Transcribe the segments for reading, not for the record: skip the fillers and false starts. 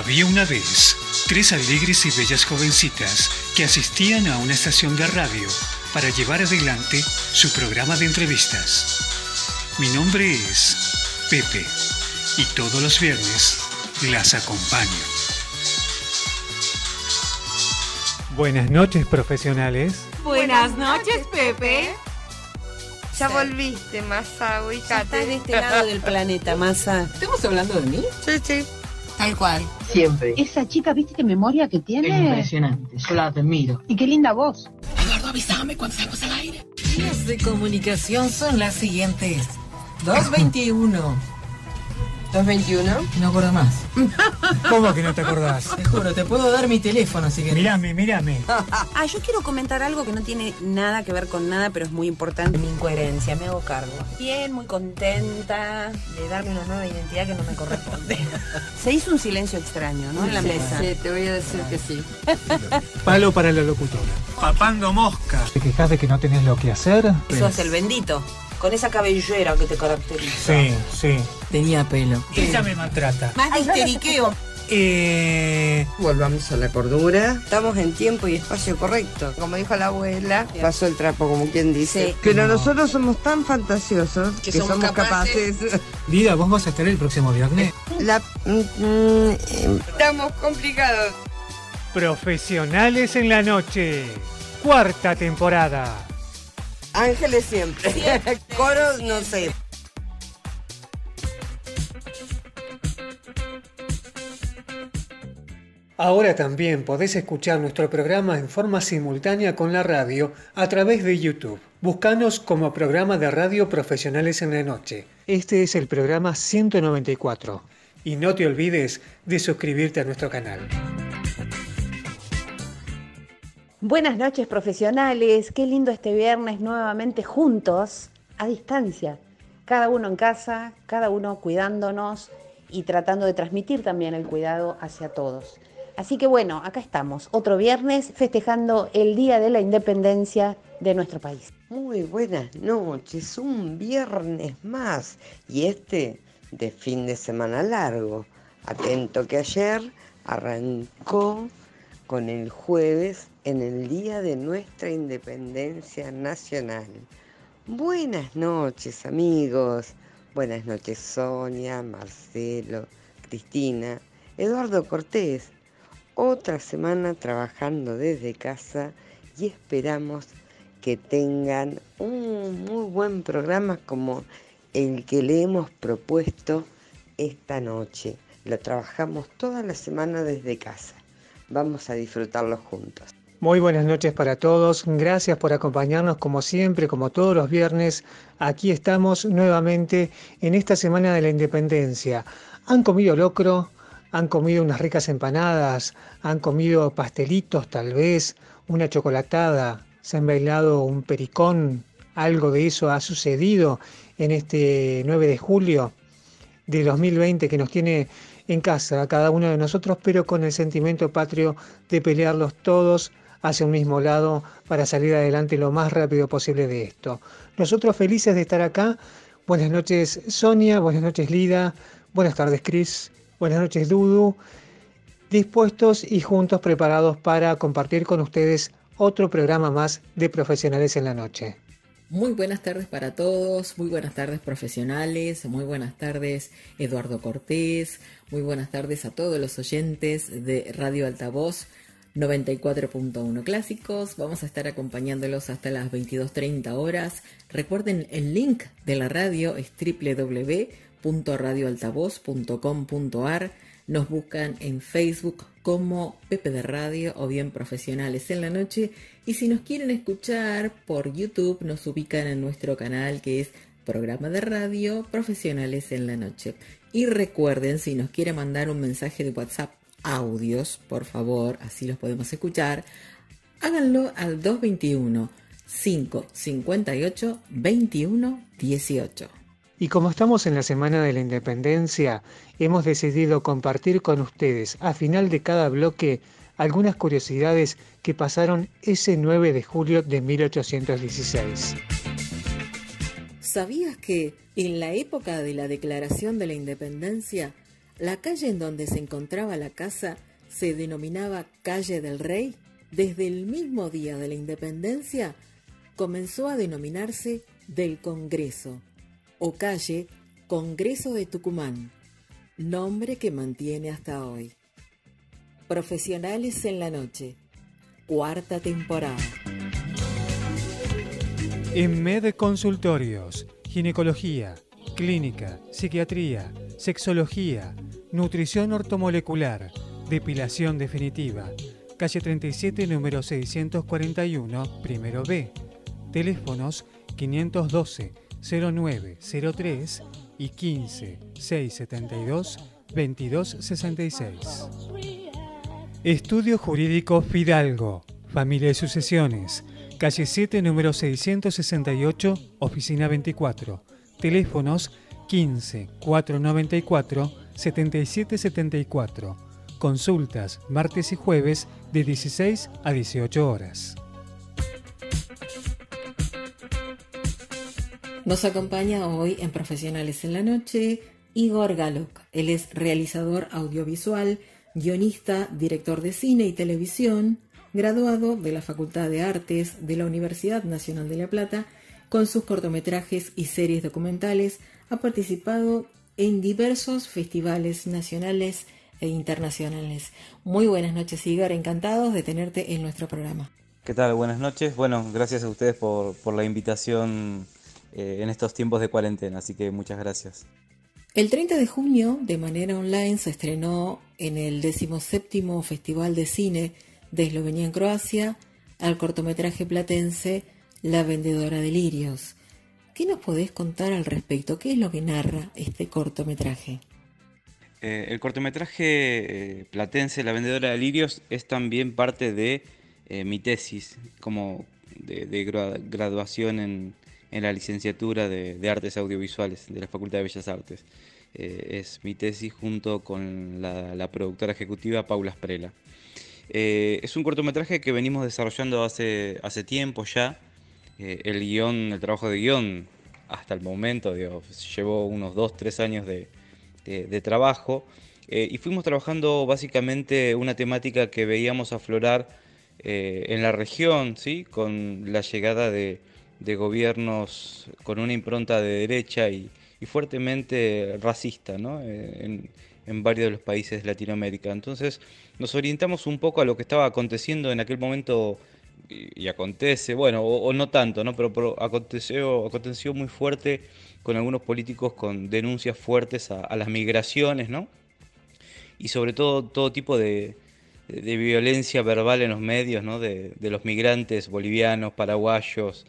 Había una vez 3 alegres y bellas jovencitas que asistían a una estación de radio para llevar adelante su programa de entrevistas. Mi nombre es Pepe y todos los viernes las acompaño. Buenas noches, profesionales. Buenas noches, Pepe. Ya volviste, Masa, ubícate. Estás de este lado del planeta, Masa. ¿Estamos hablando de mí? Sí, sí. Tal cual. Siempre. Esa chica, ¿viste qué memoria que tiene? Es impresionante, yo la admiro. Y qué linda voz. Eduardo, avísame cuando salgas al aire. Vías de comunicación son las siguientes. 221. ¿221? No acuerdo más. ¿Cómo que no te acordás? Te juro, te puedo dar mi teléfono si querés. Mírame. Yo quiero comentar algo que no tiene nada que ver con nada, pero es muy importante. Mi incoherencia, me hago cargo. Bien, muy contenta de darle una nueva identidad que no me corresponde. Se hizo un silencio extraño, ¿no? En la mesa. Sí, te voy a decir que sí. Palo para la locutora. Papando mosca. ¿Te quejas de que no tenés lo que hacer? Eso es el bendito. Con esa cabellera que te caracteriza. Sí. Tenía pelo. Ella me maltrata. Más de histeriqueo. Volvamos a la cordura. Estamos en tiempo y espacio correcto. Como dijo la abuela, pasó el trapo, como quien dice. Sí. Pero nosotros somos tan fantasiosos que somos capaces. Lida, ¿vos vas a estar el próximo viernes? Estamos complicados. Profesionales en la noche. 4ª temporada. Ángeles siempre. Coros, no sé. Ahora también podés escuchar nuestro programa en forma simultánea con la radio a través de YouTube. Búscanos como programa de radio Profesionales en la Noche. Este es el programa 194. Y no te olvides de suscribirte a nuestro canal. Buenas noches, profesionales. Qué lindo este viernes nuevamente juntos, a distancia. Cada uno en casa, cada uno cuidándonos y tratando de transmitir también el cuidado hacia todos. Así que bueno, acá estamos, otro viernes festejando el Día de la Independencia de nuestro país. Muy buenas noches, un viernes más. Y de fin de semana largo. Atento que ayer arrancó con el jueves en el día de nuestra independencia nacional. Buenas noches, amigos. Buenas noches, Sonia, Marcelo, Cristina, Eduardo Cortés. Otra semana trabajando desde casa y esperamos que tengan un muy buen programa como el que le hemos propuesto esta noche. Lo trabajamos toda la semana desde casa. Vamos a disfrutarlo juntos. Muy buenas noches para todos. Gracias por acompañarnos como siempre, como todos los viernes. Aquí estamos nuevamente en esta Semana de la Independencia. ¿Han comido locro? ¿Han comido unas ricas empanadas? ¿Han comido pastelitos tal vez? ¿Una chocolatada? ¿Se han bailado un pericón? ¿Algo de eso ha sucedido en este 9 de julio de 2020 que nos tiene en casa a cada uno de nosotros, pero con el sentimiento patrio de pelearlos todos hacia un mismo lado para salir adelante lo más rápido posible de esto? Nosotros felices de estar acá. Buenas noches, Sonia. Buenas noches, Lida. Buenas tardes, Cris. Buenas noches, Dudu. Dispuestos y juntos preparados para compartir con ustedes otro programa más de Profesionales en la Noche. Muy buenas tardes para todos, muy buenas tardes profesionales, muy buenas tardes Eduardo Cortés, muy buenas tardes a todos los oyentes de Radio Altavoz 94.1 Clásicos. Vamos a estar acompañándolos hasta las 22:30 horas. Recuerden, el link de la radio es www.radioaltavoz.com.ar. Nos buscan en Facebook como Pepe de Radio o bien Profesionales en la Noche. Y si nos quieren escuchar por YouTube, nos ubican en nuestro canal que es Programa de Radio Profesionales en la Noche. Y recuerden, si nos quiere mandar un mensaje de WhatsApp, audios, por favor, así los podemos escuchar, háganlo al 221-558-2118. Y como estamos en la Semana de la Independencia, hemos decidido compartir con ustedes a final de cada bloque algunas curiosidades que pasaron ese 9 de julio de 1816. ¿Sabías que en la época de la Declaración de la Independencia La calle en donde se encontraba la casa se denominaba Calle del Rey. Desde el mismo día de la independencia comenzó a denominarse del Congreso o calle Congreso de Tucumán, nombre que mantiene hasta hoy. Profesionales en la noche, 4ª temporada. En Med Consultorios, ginecología, clínica, psiquiatría, sexología, nutrición ortomolecular, depilación definitiva. Calle 37, número 641, primero B. Teléfonos 512-0903 y 15-672-2266. Estudio Jurídico Fidalgo, Familia y Sucesiones. Calle 7, número 668, oficina 24. Teléfonos 15-494-7774. Consultas martes y jueves de 16 a 18 horas. Nos acompaña hoy en Profesionales en la Noche Igor Galok. Él es realizador audiovisual, guionista, director de cine y televisión, graduado de la Facultad de Artes de la Universidad Nacional de La Plata. Con sus cortometrajes y series documentales ha participado en diversos festivales nacionales e internacionales. Muy buenas noches, Igor, encantados de tenerte en nuestro programa. ¿Qué tal? Buenas noches. Bueno, gracias a ustedes por la invitación en estos tiempos de cuarentena, así que muchas gracias. El 30 de junio, de manera online, se estrenó en el 17º Festival de Cine de Eslovenia en Croacia al cortometraje platense La vendedora de lirios. ¿Qué nos podés contar al respecto? ¿Qué es lo que narra este cortometraje? El cortometraje platense La vendedora de lirios es también parte de mi tesis, como de graduación en la licenciatura de Artes Audiovisuales de la Facultad de Bellas Artes. Es mi tesis junto con la productora ejecutiva Paula Sprela. Es un cortometraje que venimos desarrollando hace tiempo ya. El trabajo de guión hasta el momento, llevó unos 2-3 años de trabajo, y fuimos trabajando básicamente una temática que veíamos aflorar en la región, ¿sí? Con la llegada de gobiernos con una impronta de derecha y fuertemente racista, ¿no? En varios de los países de Latinoamérica. Entonces nos orientamos un poco a lo que estaba aconteciendo en aquel momento y acontece, bueno, o no tanto, ¿no? Pero aconteció muy fuerte con algunos políticos con denuncias fuertes a las migraciones, ¿no? Y sobre todo tipo de violencia verbal en los medios, ¿no? De los migrantes bolivianos, paraguayos,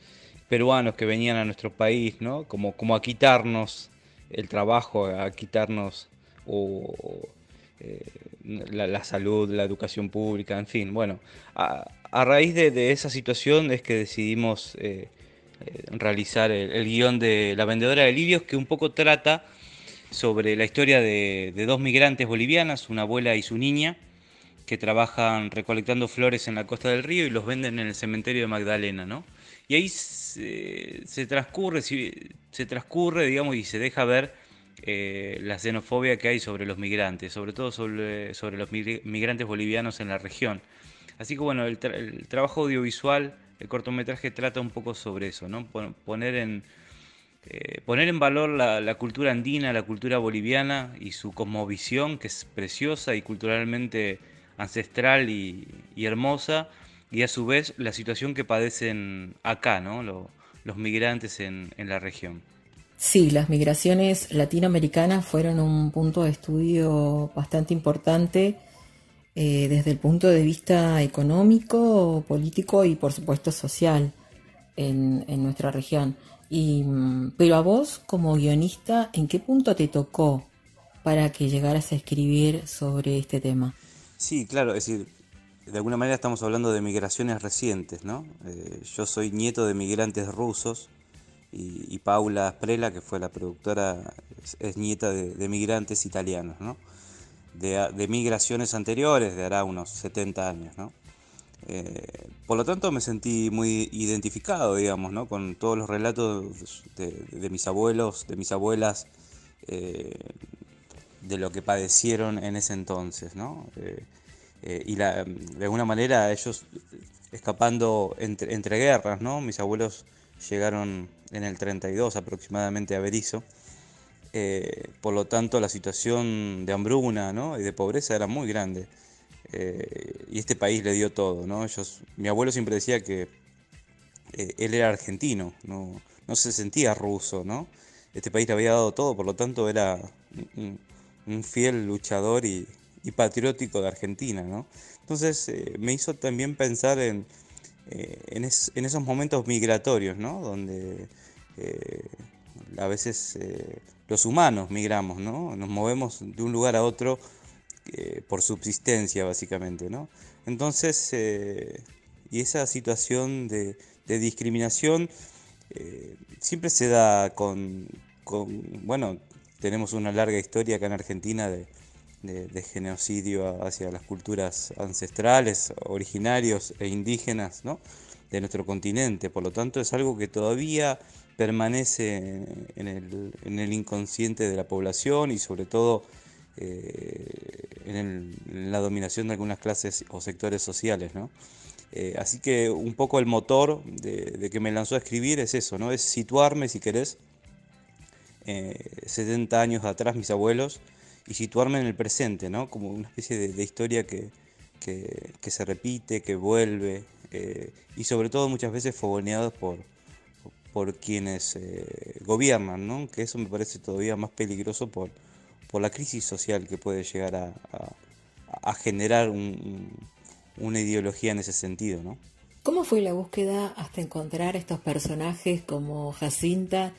peruanos que venían a nuestro país, ¿no? Como a quitarnos el trabajo, a quitarnos la salud, la educación pública, en fin. Bueno, a raíz de esa situación es que decidimos realizar el guión de La vendedora de lirios, que un poco trata sobre la historia de dos migrantes bolivianas, una abuela y su niña, que trabajan recolectando flores en la costa del río y los venden en el cementerio de Magdalena, ¿no? Y ahí se transcurre, digamos, y se deja ver la xenofobia que hay sobre los migrantes, sobre todo sobre los migrantes bolivianos en la región. Así que bueno, el trabajo audiovisual, el cortometraje trata un poco sobre eso, ¿no? Poner en valor la cultura andina, la cultura boliviana y su cosmovisión, que es preciosa y culturalmente ancestral y hermosa, y a su vez la situación que padecen acá, ¿no? Los migrantes en la región. Sí, las migraciones latinoamericanas fueron un punto de estudio bastante importante desde el punto de vista económico, político y por supuesto social en nuestra región. Pero a vos, como guionista, ¿en qué punto te tocó para que llegaras a escribir sobre este tema? Sí, claro, es decir, de alguna manera estamos hablando de migraciones recientes, ¿no? Yo soy nieto de migrantes rusos y Paula Sprela, que fue la productora, es nieta de migrantes italianos, ¿no? De migraciones anteriores, de hará unos 70 años, ¿no? Por lo tanto me sentí muy identificado, digamos, ¿no? Con todos los relatos de mis abuelos, de mis abuelas, de lo que padecieron en ese entonces, ¿no? De alguna manera ellos escapando entre guerras, ¿no? Mis abuelos llegaron en el 32 aproximadamente a Berisso, por lo tanto la situación de hambruna, ¿no? Y de pobreza era muy grande, y este país le dio todo, ¿no? Mi abuelo siempre decía que él era argentino, no se sentía ruso, ¿no? Este país le había dado todo, por lo tanto era un fiel luchador y patriótico de Argentina, ¿no? Entonces me hizo también pensar en esos momentos migratorios, ¿no? Donde a veces los humanos migramos, ¿no? Nos movemos de un lugar a otro por subsistencia, básicamente, ¿no? Entonces, y esa situación de discriminación siempre se da bueno, tenemos una larga historia acá en Argentina de genocidio hacia las culturas ancestrales, originarios e indígenas, ¿no? De nuestro continente. Por lo tanto, es algo que todavía permanece en el inconsciente de la población y sobre todo en la dominación de algunas clases o sectores sociales, ¿no? Así que un poco el motor de que me lanzó a escribir es eso, ¿no? Es situarme, si querés, 70 años atrás, mis abuelos, y situarme en el presente, ¿no? Como una especie de historia que se repite, que vuelve, y sobre todo muchas veces fogoneados por quienes gobiernan, ¿no? Que eso me parece todavía más peligroso por la crisis social que puede llegar a generar una ideología en ese sentido, ¿no? ¿Cómo fue la búsqueda hasta encontrar estos personajes como Jacinta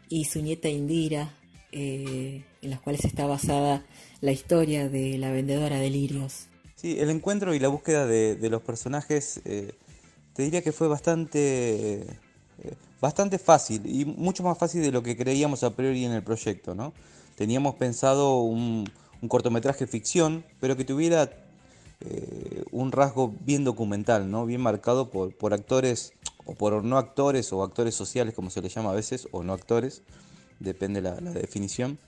y su nieta Indira, en las cuales está basada la historia de la vendedora de lirios? Sí, el encuentro y la búsqueda de los personajes, te diría que fue bastante fácil y mucho más fácil de lo que creíamos a priori en el proyecto, ¿no? Teníamos pensado un cortometraje ficción, pero que tuviera un rasgo bien documental, ¿no? Bien marcado por actores o por no actores o actores sociales, como se les llama a veces, o no actores, depende la definición.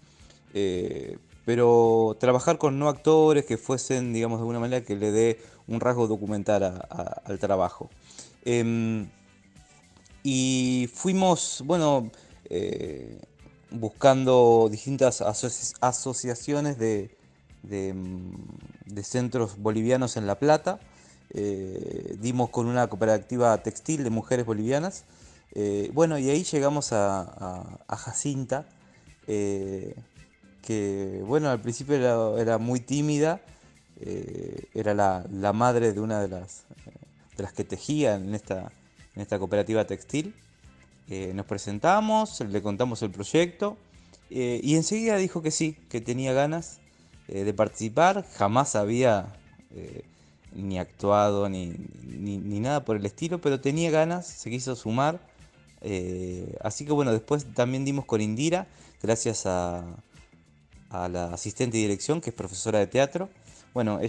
Pero trabajar con no actores que fuesen, digamos, de alguna manera que le dé un rasgo documental al trabajo. Y fuimos, bueno, buscando distintas asociaciones de centros bolivianos en La Plata. Dimos con una cooperativa textil de mujeres bolivianas. Bueno, y ahí llegamos a Jacinta, que bueno, al principio era muy tímida, era la madre de una de las que tejía en esta cooperativa textil. Nos presentamos, le contamos el proyecto, y enseguida dijo que sí, que tenía ganas de participar. Jamás había ni actuado ni nada por el estilo, pero tenía ganas, se quiso sumar. Así que bueno, después también dimos con Indira, gracias a la asistente de dirección, que es profesora de teatro. Bueno,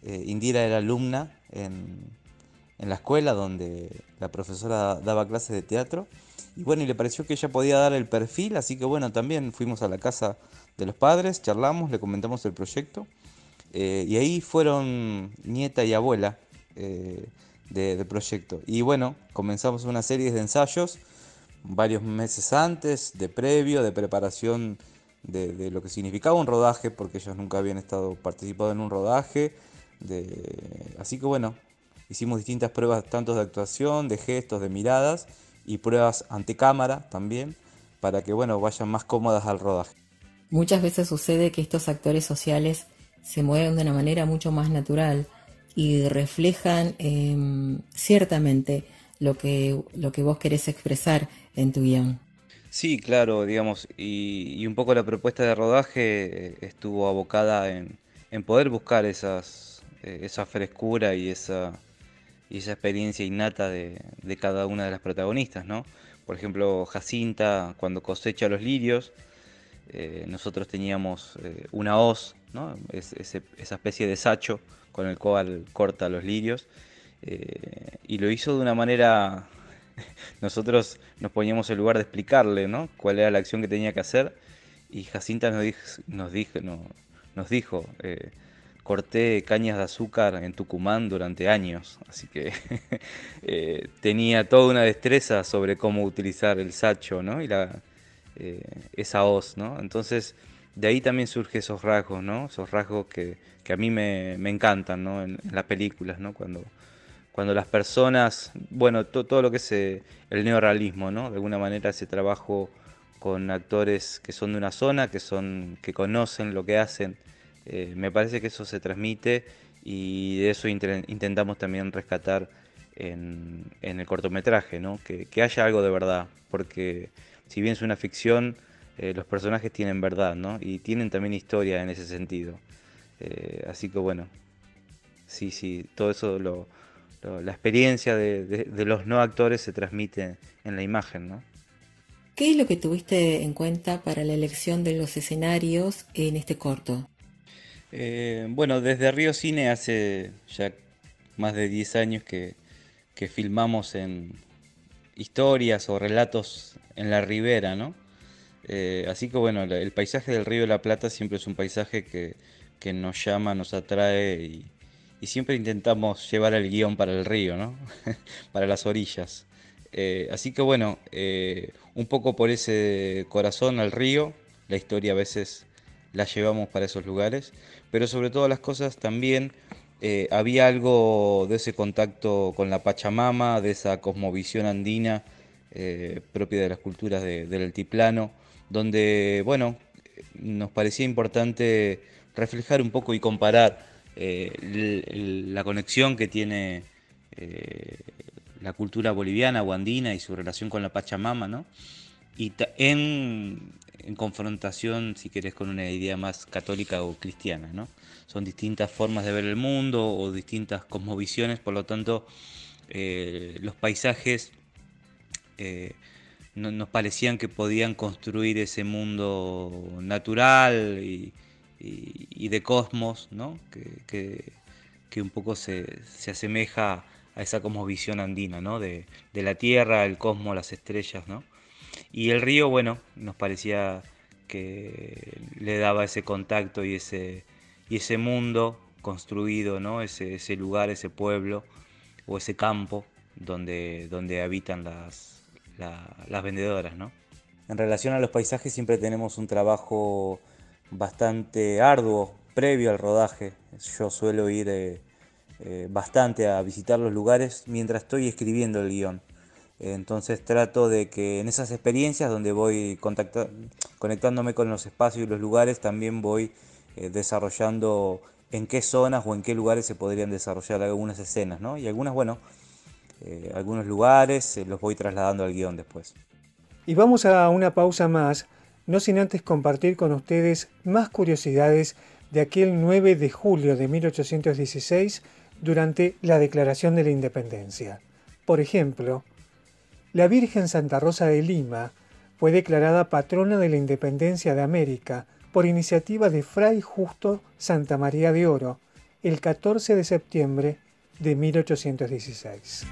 Indira era alumna en la escuela donde la profesora daba clases de teatro. Y bueno, y le pareció que ella podía dar el perfil, así que bueno, también fuimos a la casa de los padres, charlamos, le comentamos el proyecto. Y ahí fueron nieta y abuela del proyecto. Y bueno, comenzamos una serie de ensayos varios meses antes, de preparación de lo que significaba un rodaje, porque ellos nunca habían participado en un rodaje. Así que bueno, hicimos distintas pruebas, tanto de actuación, de gestos, de miradas, y pruebas ante cámara también, para que bueno, vayan más cómodas al rodaje. Muchas veces sucede que estos actores sociales se mueven de una manera mucho más natural y reflejan ciertamente lo que vos querés expresar en tu guión. Sí, claro, digamos, y un poco la propuesta de rodaje estuvo abocada en poder buscar esa frescura y esa experiencia innata de cada una de las protagonistas, ¿no? Por ejemplo, Jacinta, cuando cosecha los lirios, nosotros teníamos una hoz, ¿no? Esa especie de sacho con el cual corta los lirios, y lo hizo de una manera... Nosotros nos poníamos en lugar de explicarle, ¿no?, cuál era la acción que tenía que hacer, y Jacinta nos dijo, corté cañas de azúcar en Tucumán durante años, así que tenía toda una destreza sobre cómo utilizar el sacho, ¿no? Y esa hoz, ¿no? Entonces, de ahí también surgen esos rasgos, ¿no? Esos rasgos que a mí me encantan, ¿no? En las películas, ¿no? Cuando las personas, bueno, todo lo que es el neorrealismo, ¿no? De alguna manera ese trabajo con actores que son de una zona, que conocen lo que hacen, me parece que eso se transmite y de eso intentamos también rescatar en el cortometraje, ¿no? Que haya algo de verdad, porque si bien es una ficción, los personajes tienen verdad, ¿no? Y tienen también historia en ese sentido. Así que bueno, sí, todo eso, la experiencia de los no actores se transmite en la imagen, ¿no? ¿Qué es lo que tuviste en cuenta para la elección de los escenarios en este corto? Bueno, desde Río Cine hace ya más de 10 años que filmamos en historias o relatos en la ribera, ¿no? Así que bueno, el paisaje del Río de la Plata siempre es un paisaje que nos llama, nos atrae y siempre intentamos llevar el guión para el río, ¿no? Para las orillas. Así que bueno, un poco por ese corazón al río, la historia a veces la llevamos para esos lugares, pero sobre todas las cosas también había algo de ese contacto con la Pachamama, de esa cosmovisión andina propia de las culturas del altiplano, donde, bueno, nos parecía importante reflejar un poco y comparar la conexión que tiene la cultura boliviana o andina y su relación con la Pachamama, ¿no? Y en confrontación, si querés, con una idea más católica o cristiana, ¿no? Son distintas formas de ver el mundo o distintas cosmovisiones, por lo tanto, los paisajes nos parecían que podían construir ese mundo natural y de cosmos, ¿no? Que un poco se asemeja a esa cosmovisión andina, ¿no? De la tierra, el cosmos, las estrellas, ¿no? Y el río, bueno, nos parecía que le daba ese contacto y ese mundo construido, ¿no? Ese lugar, ese pueblo o ese campo donde habitan las vendedoras, ¿no? En relación a los paisajes siempre tenemos un trabajo bastante arduo previo al rodaje. Yo suelo ir bastante a visitar los lugares mientras estoy escribiendo el guión. Entonces trato de que en esas experiencias donde voy conectándome con los espacios y los lugares, también voy desarrollando en qué zonas o en qué lugares se podrían desarrollar algunas escenas, ¿no? Y algunas, bueno, algunos lugares los voy trasladando al guión después. Y vamos a una pausa más, no sin antes compartir con ustedes más curiosidades de aquel 9 de julio de 1816 durante la Declaración de la Independencia. Por ejemplo, la Virgen Santa Rosa de Lima fue declarada patrona de la Independencia de América por iniciativa de Fray Justo Santa María de Oro el 14 de septiembre de 1816.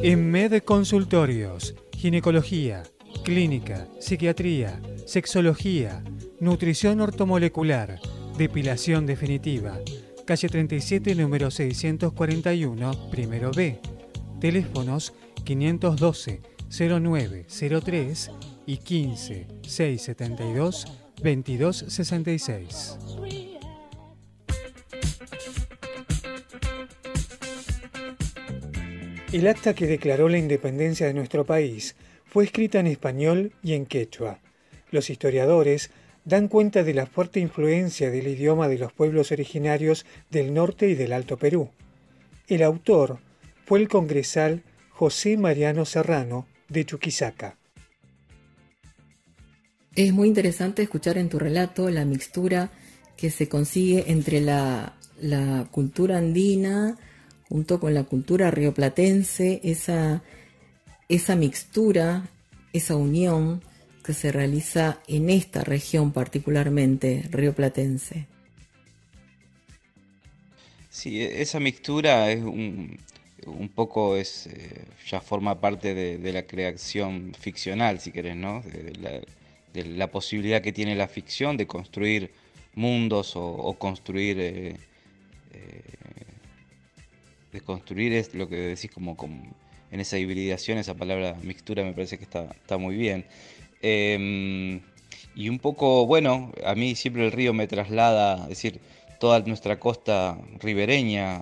En MED Consultorios, ginecología, clínica, psiquiatría, sexología, nutrición ortomolecular, depilación definitiva. Calle 37, número 641, primero B. Teléfonos 512-0903 y 15-672-2266. El acta que declaró la independencia de nuestro país fue escrita en español y en quechua. Los historiadores dan cuenta de la fuerte influencia del idioma de los pueblos originarios del norte y del Alto Perú. El autor fue el congresal José Mariano Serrano de Chuquisaca. Es muy interesante escuchar en tu relato la mixtura que se consigue entre la cultura andina junto con la cultura rioplatense, esa mixtura, esa unión que se realiza en esta región particularmente rioplatense. Sí, esa mixtura es un poco ya forma parte de la creación ficcional, si querés, ¿no? De la posibilidad que tiene la ficción de construir mundos o construir, de construir es lo que decís como en esa hibridación, esa palabra mixtura me parece que está muy bien. Y un poco, bueno, a mí siempre el río me traslada, es decir, toda nuestra costa ribereña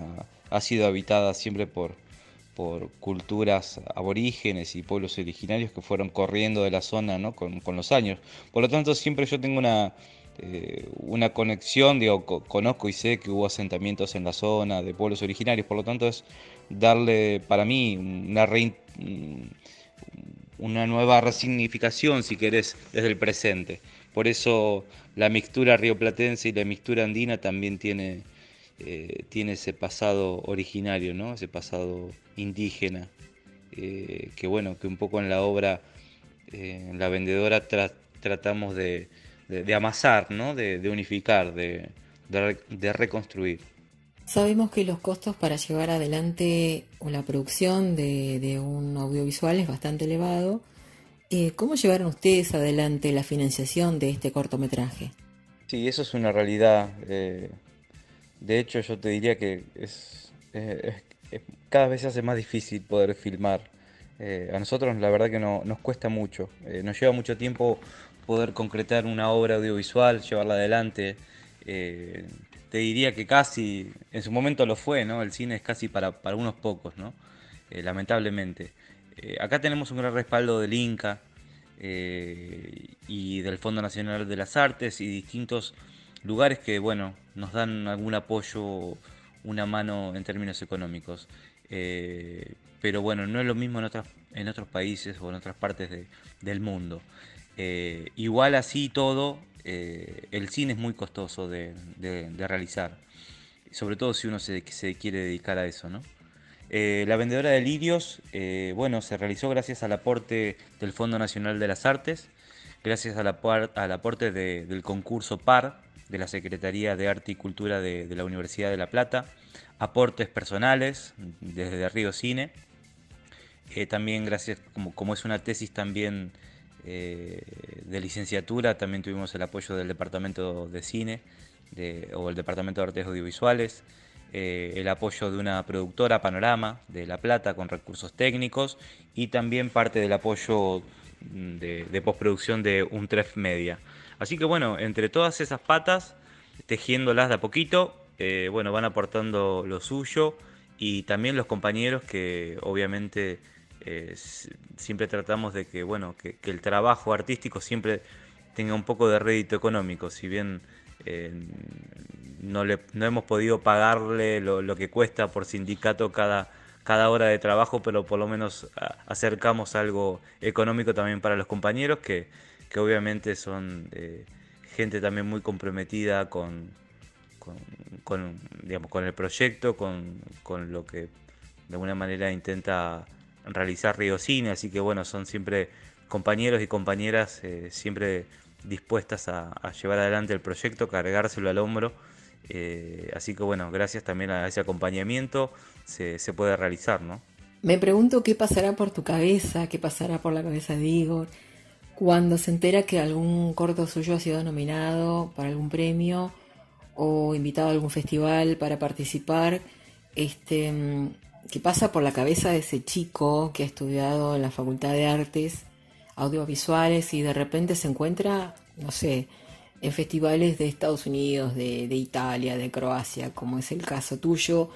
ha sido habitada siempre por culturas aborígenes y pueblos originarios que fueron corriendo de la zona, ¿no? con los años. Por lo tanto, siempre yo tengo una conexión, digo, conozco y sé que hubo asentamientos en la zona de pueblos originarios, por lo tanto es darle para mí una nueva resignificación, si querés, desde el presente. Por eso la mixtura rioplatense y la mixtura andina también tiene ese pasado originario, ¿no? Ese pasado indígena, que bueno, que un poco en la obra, en La Vendedora tratamos de amasar, ¿no? De unificar, de reconstruir. Sabemos que los costos para llevar adelante la producción de un audiovisual es bastante elevado. ¿Cómo llevaron ustedes adelante la financiación de este cortometraje? Sí, eso es una realidad. De hecho, yo te diría que cada vez se hace más difícil poder filmar. A nosotros la verdad que nos cuesta mucho. Nos lleva mucho tiempo poder concretar una obra audiovisual, llevarla adelante. Te diría que casi, en su momento lo fue, ¿no? El cine es casi para unos pocos, ¿no? Lamentablemente. Acá tenemos un gran respaldo del Inca y del Fondo Nacional de las Artes y distintos lugares que, bueno, nos dan algún apoyo, una mano en términos económicos. Pero bueno, no es lo mismo en otros países o en otras partes del mundo. Igual así todo, el cine es muy costoso de realizar, sobre todo si uno se quiere dedicar a eso, ¿no? La Vendedora de Lirios, bueno, se realizó gracias al aporte del Fondo Nacional de las Artes, gracias al aporte del concurso PAR de la Secretaría de Arte y Cultura de la Universidad de La Plata, aportes personales desde Río Cine, también gracias, como es una tesis también de licenciatura, también tuvimos el apoyo del Departamento de Cine o el Departamento de Artes Audiovisuales, el apoyo de una productora, Panorama, de La Plata, con recursos técnicos, y también parte del apoyo de postproducción de Untref Media. Así que bueno, entre todas esas patas, tejiéndolas de a poquito, bueno, van aportando lo suyo, y también los compañeros que obviamente siempre tratamos de que, bueno, que el trabajo artístico siempre tenga un poco de rédito económico, si bien no hemos podido pagarle lo que cuesta por sindicato cada hora de trabajo, pero por lo menos acercamos algo económico también para los compañeros que obviamente son gente también muy comprometida digamos, con el proyecto, con lo que de alguna manera intenta realizar Río Cine, así que bueno, son siempre compañeros y compañeras siempre dispuestas a llevar adelante el proyecto, cargárselo al hombro, así que bueno, gracias también a ese acompañamiento se puede realizar, ¿no? Me pregunto qué pasará por tu cabeza, qué pasará por la cabeza de Igor cuando se entera que algún corto suyo ha sido nominado para algún premio o invitado a algún festival para participar. ¿Qué pasa por la cabeza de ese chico que ha estudiado en la Facultad de Artes Audiovisuales y de repente se encuentra, no sé, en festivales de Estados Unidos, de Italia, de Croacia, como es el caso tuyo,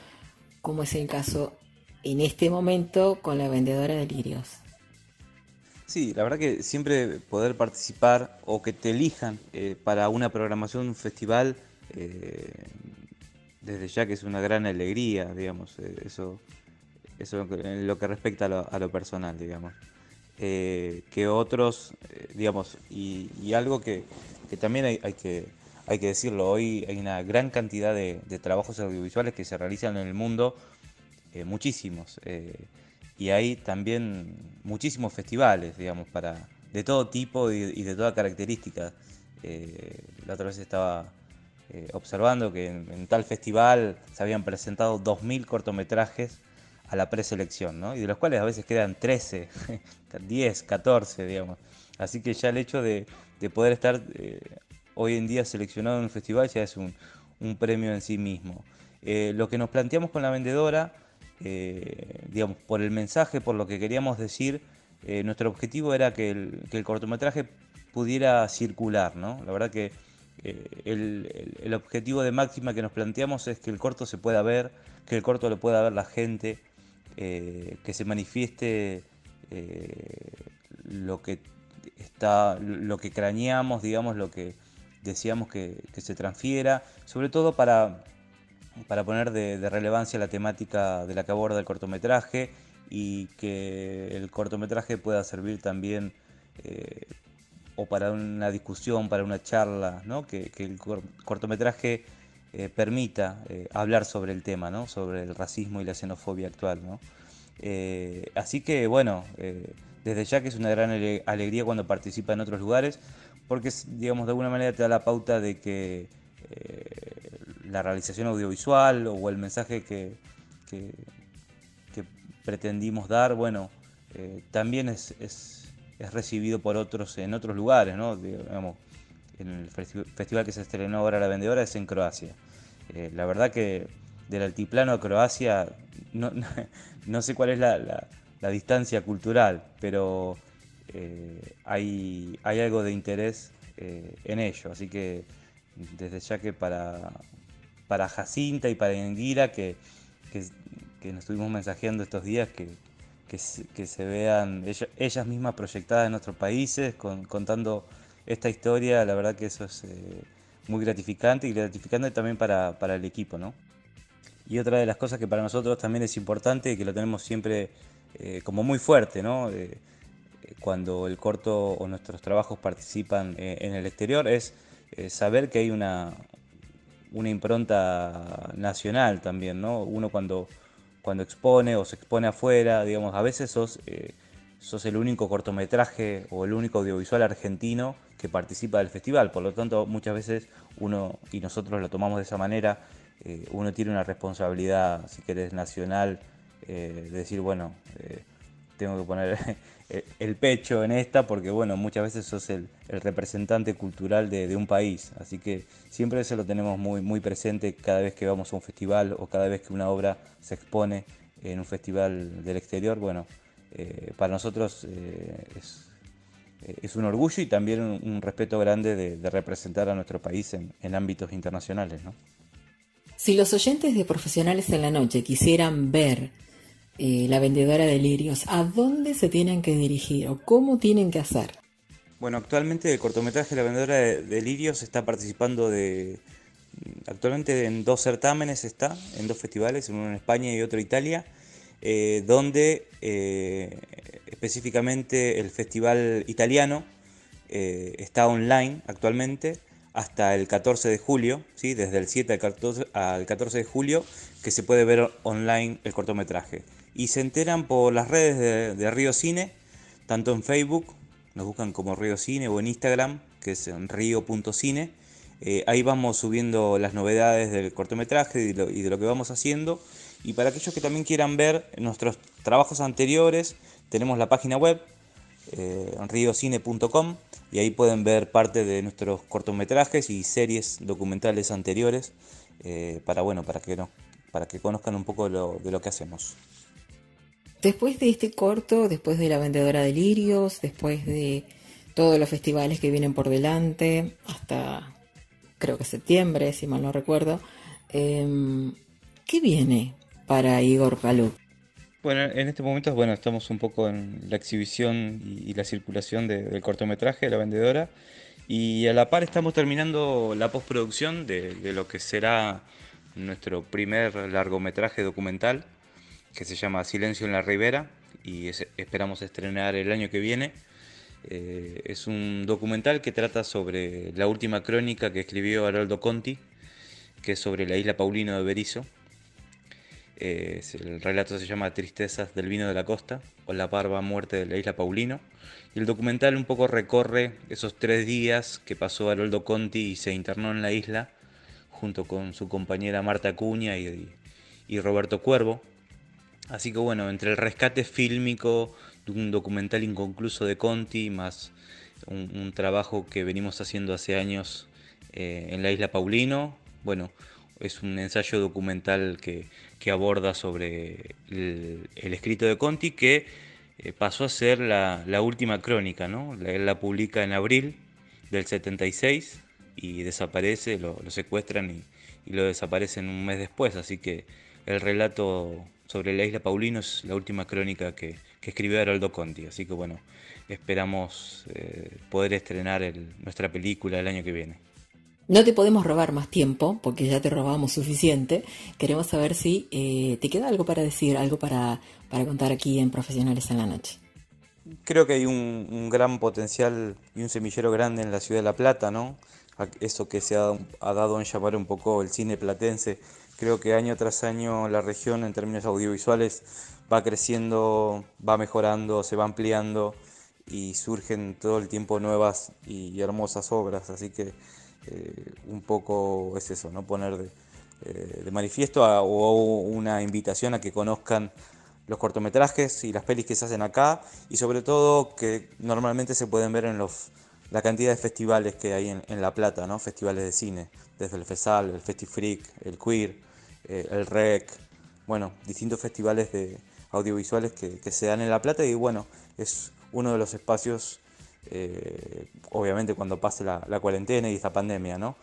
como es el caso en este momento con La Vendedora de Lirios? Sí, la verdad que siempre poder participar o que te elijan para una programación de un festival, desde ya que es una gran alegría, digamos, eso en lo que respecta a lo personal, digamos. Que otros, digamos, y algo que también hay que decirlo, hoy hay una gran cantidad de trabajos audiovisuales que se realizan en el mundo, muchísimos, y hay también muchísimos festivales, digamos, de todo tipo y de toda característica. La otra vez estaba observando que en tal festival se habían presentado 2000 cortometrajes a la preselección, ¿no? Y de los cuales a veces quedan 13, 10, 14, digamos. Así que ya el hecho de poder estar hoy en día seleccionado en un festival ya es un premio en sí mismo. Lo que nos planteamos con la vendedora, digamos, por el mensaje, por lo que queríamos decir, nuestro objetivo era que el cortometraje pudiera circular, ¿no? La verdad que el objetivo de máxima que nos planteamos es que el corto se pueda ver, que el corto lo pueda ver la gente, que se manifieste lo que craneamos, digamos, lo que deseamos que se transfiera, sobre todo para poner de relevancia la temática de la que aborda el cortometraje y que el cortometraje pueda servir también o para una discusión, para una charla, ¿no? Que el cortometraje permita hablar sobre el tema, ¿no? Sobre el racismo y la xenofobia actual, ¿no? Así que bueno, desde ya que es una gran alegría cuando participa en otros lugares, porque digamos de alguna manera te da la pauta de que la realización audiovisual o el mensaje que pretendimos dar, bueno, también es recibido por otros en otros lugares, ¿no? Digamos, en el festival que se estrenó ahora La Vendedora es en Croacia. La verdad que del altiplano a Croacia no sé cuál es la distancia cultural, pero hay algo de interés en ello, así que desde ya que para Jacinta y para Enguira que nos estuvimos mensajeando estos días que se vean ellas mismas proyectadas en nuestros países contando esta historia, la verdad que eso es muy gratificante y gratificante también para el equipo, ¿no? Y otra de las cosas que para nosotros también es importante y que lo tenemos siempre como muy fuerte, ¿no? Cuando el corto o nuestros trabajos participan en el exterior es saber que hay una impronta nacional también, ¿no? Uno cuando expone o se expone afuera, digamos, a veces sos el único cortometraje o el único audiovisual argentino que participa del festival, por lo tanto muchas veces uno, y nosotros lo tomamos de esa manera, uno tiene una responsabilidad, si querés, nacional, de decir, bueno, tengo que poner el pecho en esta porque, bueno, muchas veces sos el representante cultural de un país, así que siempre eso lo tenemos muy, muy presente cada vez que vamos a un festival o cada vez que una obra se expone en un festival del exterior. Bueno, para nosotros es un orgullo y también un respeto grande de representar a nuestro país en ámbitos internacionales, ¿no? Si los oyentes de Profesionales en la Noche quisieran ver La Vendedora de Lirios, ¿a dónde se tienen que dirigir o cómo tienen que hacer? Bueno, actualmente el cortometraje La Vendedora de Lirios está participando actualmente en 2 certámenes, en 2 festivales, uno en España y otro en Italia, donde específicamente el festival italiano está online actualmente hasta el 14 de julio, ¿sí? Desde el 7 al 14 de julio, que se puede ver online el cortometraje. Y se enteran por las redes de Río Cine, tanto en Facebook, nos buscan como Río Cine, o en Instagram, que es en rio.cine. Ahí vamos subiendo las novedades del cortometraje y de lo que vamos haciendo. Y para aquellos que también quieran ver nuestros trabajos anteriores, tenemos la página web, riocine.com, y ahí pueden ver parte de nuestros cortometrajes y series documentales anteriores para que conozcan un poco de lo que hacemos. Después de este corto, después de La Vendedora de Lirios, después de todos los festivales que vienen por delante, hasta creo que septiembre, si mal no recuerdo, ¿qué viene para Igor Paluk? Bueno, en este momento estamos un poco en la exhibición y la circulación del cortometraje de La Vendedora, y a la par estamos terminando la postproducción de lo que será nuestro primer largometraje documental, que se llama Silencio en la Ribera, y esperamos estrenar el año que viene. Es un documental que trata sobre la última crónica que escribió Haroldo Conti, que es sobre la isla Paulino de Berisso. El relato se llama Tristezas del vino de la costa, o la parva muerte de la isla Paulino. Y el documental un poco recorre esos 3 días que pasó Haroldo Conti y se internó en la isla, junto con su compañera Marta Acuña y Roberto Cuervo. Así que bueno, entre el rescate fílmico de un documental inconcluso de Conti, más un trabajo que venimos haciendo hace años en la isla Paulino, bueno, es un ensayo documental que aborda sobre el escrito de Conti, que pasó a ser la última crónica, ¿no? Él la publica en abril del 76 y desaparece, lo secuestran y lo desaparecen un mes después, así que el relato sobre la isla Paulino es la última crónica que escribió Haroldo Conti, así que bueno, esperamos poder estrenar nuestra película el año que viene. No te podemos robar más tiempo, porque ya te robamos suficiente. Queremos saber si te queda algo para decir, algo para contar aquí en Profesionales en la Noche. Creo que hay un gran potencial y un semillero grande en la ciudad de La Plata, ¿no? Eso que se ha dado en llamar un poco el cine platense. Creo que año tras año la región en términos audiovisuales va creciendo, va mejorando, se va ampliando y surgen todo el tiempo nuevas y hermosas obras. Así que un poco es eso, ¿no? Poner de manifiesto o una invitación a que conozcan los cortometrajes y las pelis que se hacen acá y sobre todo que normalmente se pueden ver en la cantidad de festivales que hay en La Plata, ¿no? Festivales de cine, desde el FESAL, el FestiFreak, el Queer, el REC, bueno, distintos festivales audiovisuales que se dan en La Plata y bueno, es uno de los espacios, obviamente cuando pase la cuarentena y esta pandemia, ¿no?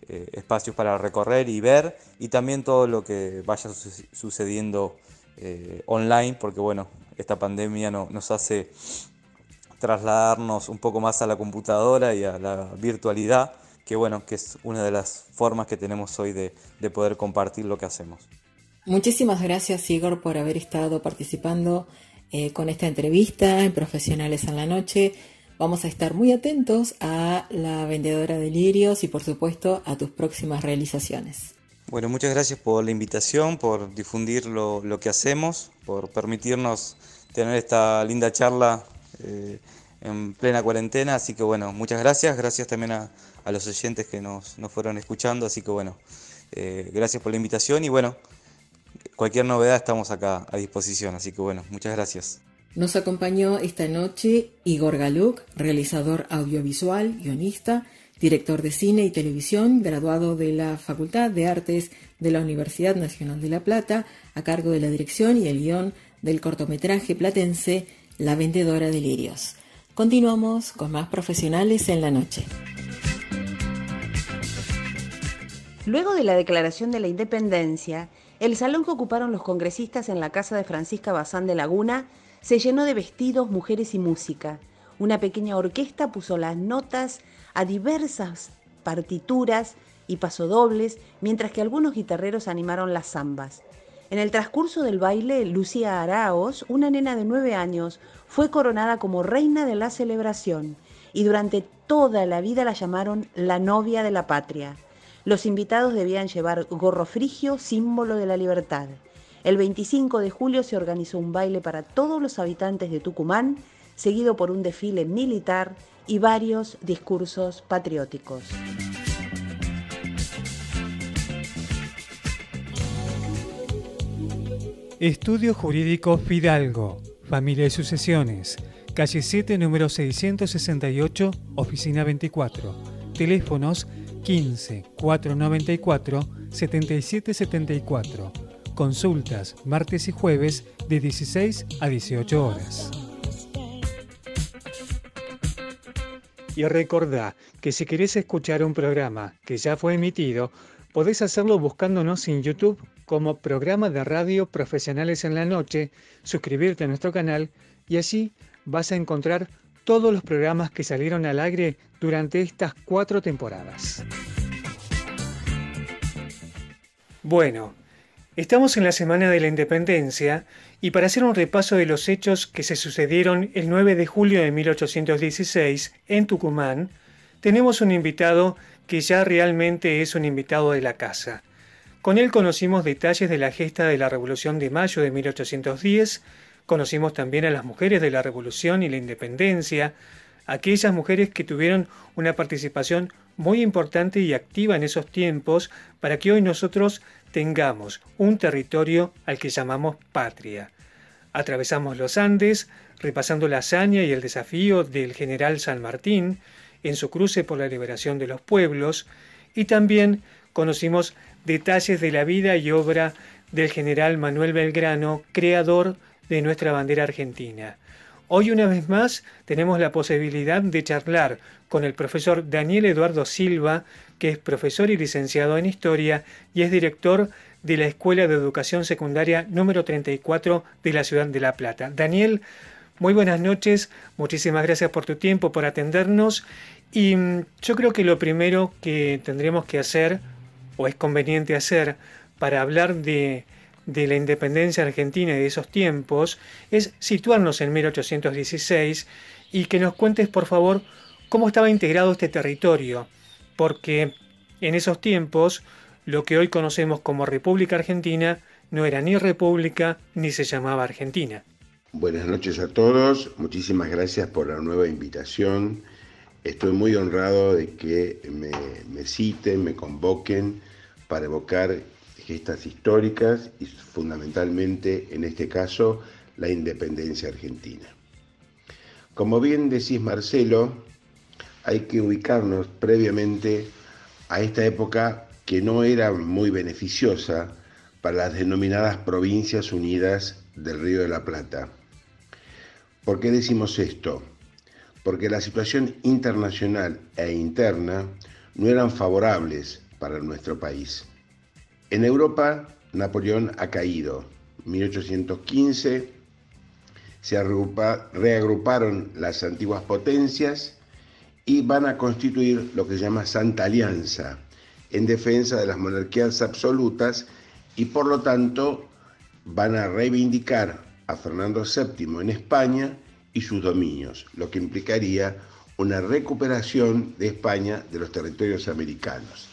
Espacios para recorrer y ver y también todo lo que vaya sucediendo online, porque bueno, esta pandemia nos hace trasladarnos un poco más a la computadora y a la virtualidad, que bueno, que es una de las formas que tenemos hoy de poder compartir lo que hacemos. Muchísimas gracias, Igor, por haber estado participando con esta entrevista en Profesionales en la Noche. Vamos a estar muy atentos a La Vendedora de Lirios y por supuesto a tus próximas realizaciones. Bueno, muchas gracias por la invitación, por difundir lo que hacemos, por permitirnos tener esta linda charla en plena cuarentena, así que bueno, muchas gracias también a los oyentes que nos fueron escuchando, así que bueno, gracias por la invitación y bueno, cualquier novedad estamos acá a disposición, así que bueno, muchas gracias. Nos acompañó esta noche Igor Galuk, realizador audiovisual, guionista, director de cine y televisión, graduado de la Facultad de Artes de la Universidad Nacional de La Plata, a cargo de la dirección y el guión del cortometraje platense La Vendedora de Lirios. Continuamos con más Profesionales en la Noche. Luego de la declaración de la independencia, el salón que ocuparon los congresistas en la casa de Francisca Bazán de Laguna se llenó de vestidos, mujeres y música. Una pequeña orquesta puso las notas a diversas partituras y pasodobles, mientras que algunos guitarreros animaron las zambas. En el transcurso del baile, Lucía Araos, una nena de 9 años, fue coronada como reina de la celebración y durante toda la vida la llamaron la novia de la patria. Los invitados debían llevar gorro frigio, símbolo de la libertad. El 25 de julio se organizó un baile para todos los habitantes de Tucumán, seguido por un desfile militar y varios discursos patrióticos. Estudio Jurídico Fidalgo, Familia y Sucesiones, calle 7, número 668, oficina 24. Teléfonos 15 494 7774. Consultas martes y jueves de 16 a 18 horas. Y recordá que si querés escuchar un programa que ya fue emitido, podés hacerlo buscándonos en YouTube como Programa de Radio Profesionales en la Noche, suscribirte a nuestro canal y allí vas a encontrar todos los programas que salieron al aire durante estas 4 temporadas. Bueno, estamos en la Semana de la Independencia y para hacer un repaso de los hechos que se sucedieron el 9 de julio de 1816 en Tucumán, tenemos un invitado que ya realmente es un invitado de la casa. Con él conocimos detalles de la gesta de la Revolución de Mayo de 1810, conocimos también a las mujeres de la Revolución y la Independencia, aquellas mujeres que tuvieron una participación muy importante y activa en esos tiempos para que hoy nosotros tengamos un territorio al que llamamos patria. Atravesamos los Andes, repasando la hazaña y el desafío del general San Martín en su cruce por la liberación de los pueblos, y también conocimos detalles de la vida y obra del general Manuel Belgrano, creador de nuestra bandera argentina. Hoy, una vez más, tenemos la posibilidad de charlar con el profesor Daniel Eduardo Silva, que es profesor y licenciado en Historia y es director de la Escuela de Educación Secundaria número 34 de la ciudad de La Plata. Daniel, muy buenas noches, muchísimas gracias por tu tiempo, por atendernos, y yo creo que lo primero que tendremos que hacer, o es conveniente hacer, para hablar de la independencia argentina y de esos tiempos, es situarnos en 1816 y que nos cuentes, por favor, cómo estaba integrado este territorio, porque en esos tiempos lo que hoy conocemos como República Argentina no era ni república ni se llamaba Argentina. Buenas noches a todos, muchísimas gracias por la nueva invitación. Estoy muy honrado de que me citen, me convoquen para evocar gestas históricas y fundamentalmente, en este caso, la independencia argentina. Como bien decís, Marcelo, hay que ubicarnos previamente a esta época que no era muy beneficiosa para las denominadas Provincias Unidas del Río de la Plata. ¿Por qué decimos esto? Porque la situación internacional e interna no eran favorables para nuestro país. En Europa, Napoleón ha caído. En 1815 se reagruparon las antiguas potencias y van a constituir lo que se llama Santa Alianza, en defensa de las monarquías absolutas, y por lo tanto van a reivindicar a Fernando VII en España y sus dominios, lo que implicaría una recuperación de España de los territorios americanos.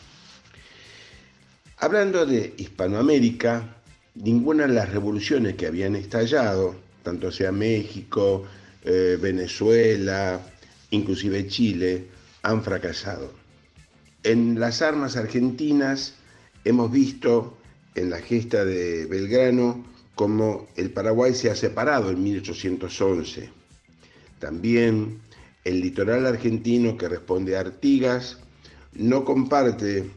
Hablando de Hispanoamérica, ninguna de las revoluciones que habían estallado, tanto sea México, Venezuela, inclusive Chile, han fracasado. En las armas argentinas hemos visto en la gesta de Belgrano cómo el Paraguay se ha separado en 1811. También el litoral argentino, que responde a Artigas, no comparte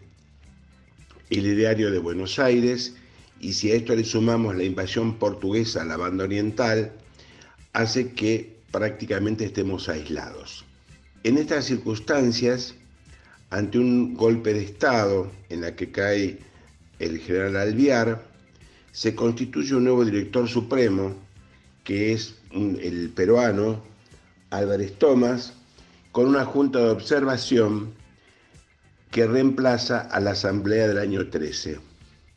el ideario de Buenos Aires, y si a esto le sumamos la invasión portuguesa a la banda oriental, hace que prácticamente estemos aislados. En estas circunstancias, ante un golpe de Estado en la que cae el general Alvear, se constituye un nuevo director supremo, que es el peruano Álvarez Thomas, con una junta de observación que reemplaza a la Asamblea del año 13.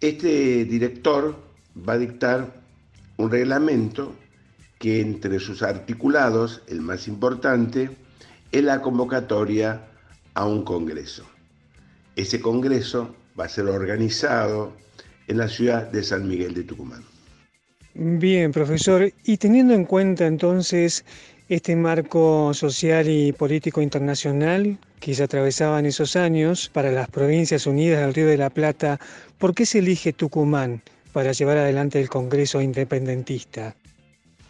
Este director va a dictar un reglamento que, entre sus articulados, el más importante, es la convocatoria a un congreso. Ese congreso va a ser organizado en la ciudad de San Miguel de Tucumán. Bien, profesor, y teniendo en cuenta entonces este marco social y político internacional que se atravesaba en esos años para las Provincias Unidas del Río de la Plata, ¿por qué se elige Tucumán para llevar adelante el Congreso independentista?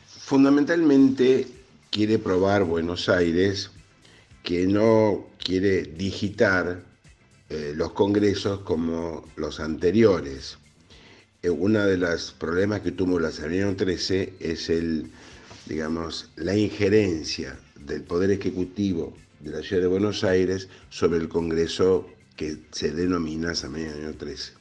Fundamentalmente quiere probar Buenos Aires que no quiere digitar los congresos como los anteriores. Uno de los problemas que tuvo la Asamblea 13 es la injerencia del Poder Ejecutivo de la Ciudad de Buenos Aires sobre el Congreso que se denomina Asamblea 13.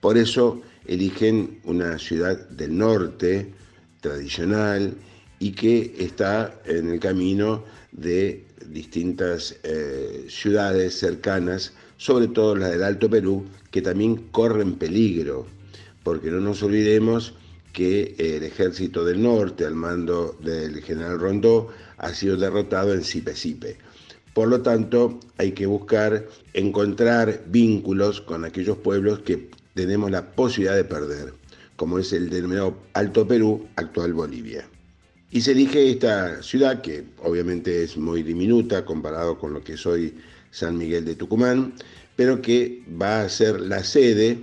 Por eso eligen una ciudad del norte, tradicional, y que está en el camino de distintas ciudades cercanas, sobre todo las del Alto Perú, que también corren peligro, porque no nos olvidemos que el ejército del norte, al mando del general Rondó, ha sido derrotado en Sipe-Sipe. Por lo tanto, hay que encontrar vínculos con aquellos pueblos que tenemos la posibilidad de perder, como es el denominado Alto Perú, actual Bolivia. Y se elige esta ciudad, que obviamente es muy diminuta comparado con lo que es hoy San Miguel de Tucumán, pero que va a ser la sede,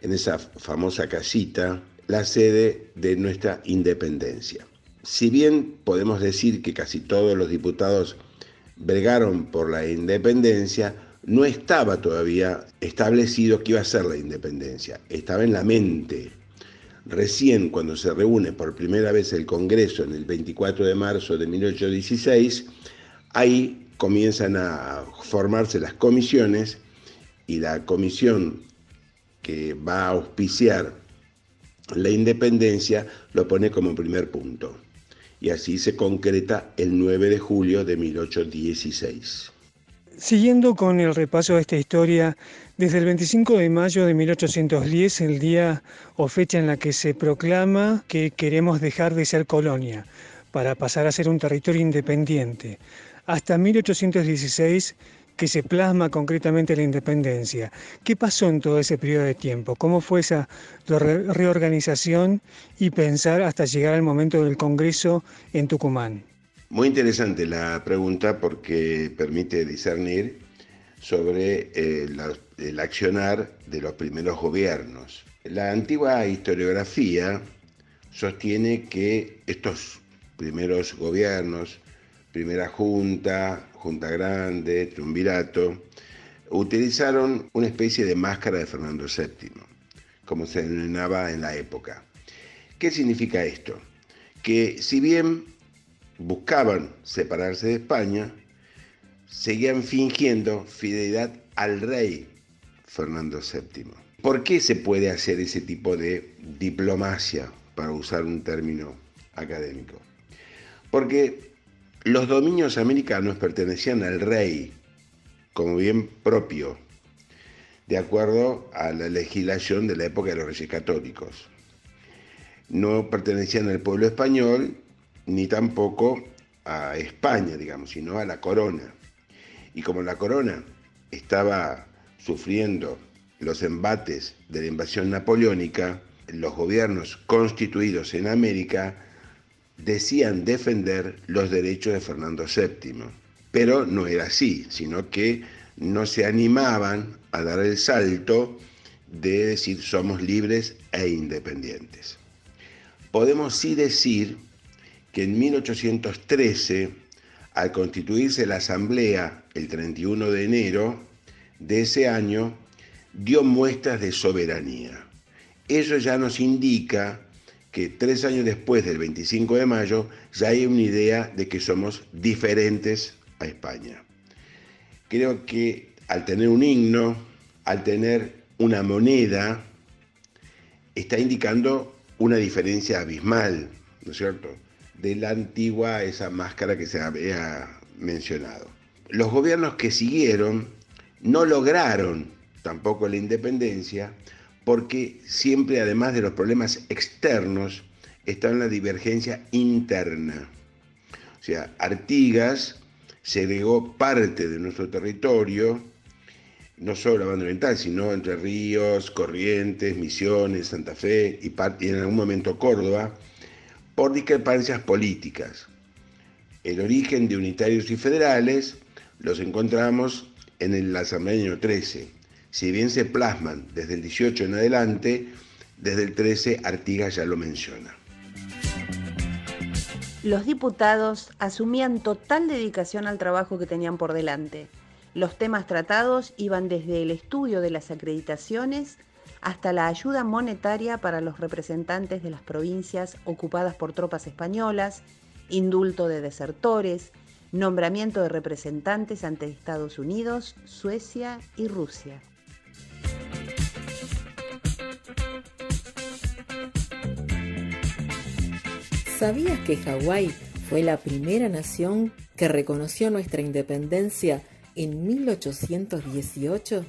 en esa famosa casita, la sede de nuestra independencia. Si bien podemos decir que casi todos los diputados bregaron por la independencia, no estaba todavía establecido que iba a ser la independencia, estaba en la mente. Recién cuando se reúne por primera vez el Congreso en el 24 de marzo de 1816, ahí comienzan a formarse las comisiones y la comisión que va a auspiciar la independencia lo pone como primer punto. Y así se concreta el 9 de julio de 1816. Siguiendo con el repaso de esta historia, desde el 25 de mayo de 1810, el día o fecha en la que se proclama que queremos dejar de ser colonia para pasar a ser un territorio independiente, hasta 1816, que se plasma concretamente la independencia. ¿Qué pasó en todo ese periodo de tiempo? ¿Cómo fue esa reorganización y pensar hasta llegar al momento del Congreso en Tucumán? Muy interesante la pregunta porque permite discernir sobre el accionar de los primeros gobiernos. La antigua historiografía sostiene que estos primeros gobiernos, primera junta, junta grande, triunvirato, utilizaron una especie de máscara de Fernando VII, como se denominaba en la época. ¿Qué significa esto? Que si bien buscaban separarse de España, seguían fingiendo fidelidad al rey Fernando VII. ¿Por qué se puede hacer ese tipo de diplomacia, para usar un término académico? Porque los dominios americanos pertenecían al rey como bien propio, de acuerdo a la legislación de la época de los reyes católicos. No pertenecían al pueblo español, ni tampoco a España, digamos, sino a la corona. Y como la corona estaba sufriendo los embates de la invasión napoleónica, los gobiernos constituidos en América decían defender los derechos de Fernando VII. Pero no era así, sino que no se animaban a dar el salto de decir somos libres e independientes. Podemos sí decir que en 1813, al constituirse la Asamblea el 31 de enero de ese año, dio muestras de soberanía. Eso ya nos indica que 3 años después del 25 de mayo ya hay una idea de que somos diferentes a España. Creo que al tener un himno, al tener una moneda, está indicando una diferencia abismal, ¿no es cierto?, de la antigua, esa máscara que se había mencionado. Los gobiernos que siguieron no lograron tampoco la independencia porque siempre, además de los problemas externos, estaba la divergencia interna. O sea, Artigas segregó parte de nuestro territorio, no solo la banda oriental, sino Entre Ríos, Corrientes, Misiones, Santa Fe y en algún momento Córdoba, por discrepancias políticas. El origen de unitarios y federales los encontramos en el Asamblea del año 13. Si bien se plasman desde el 18 en adelante, desde el 13 Artigas ya lo menciona. Los diputados asumían total dedicación al trabajo que tenían por delante. Los temas tratados iban desde el estudio de las acreditaciones hasta la ayuda monetaria para los representantes de las provincias ocupadas por tropas españolas, indulto de desertores, nombramiento de representantes ante Estados Unidos, Suecia y Rusia. ¿Sabías que Hawái fue la primera nación que reconoció nuestra independencia en 1818?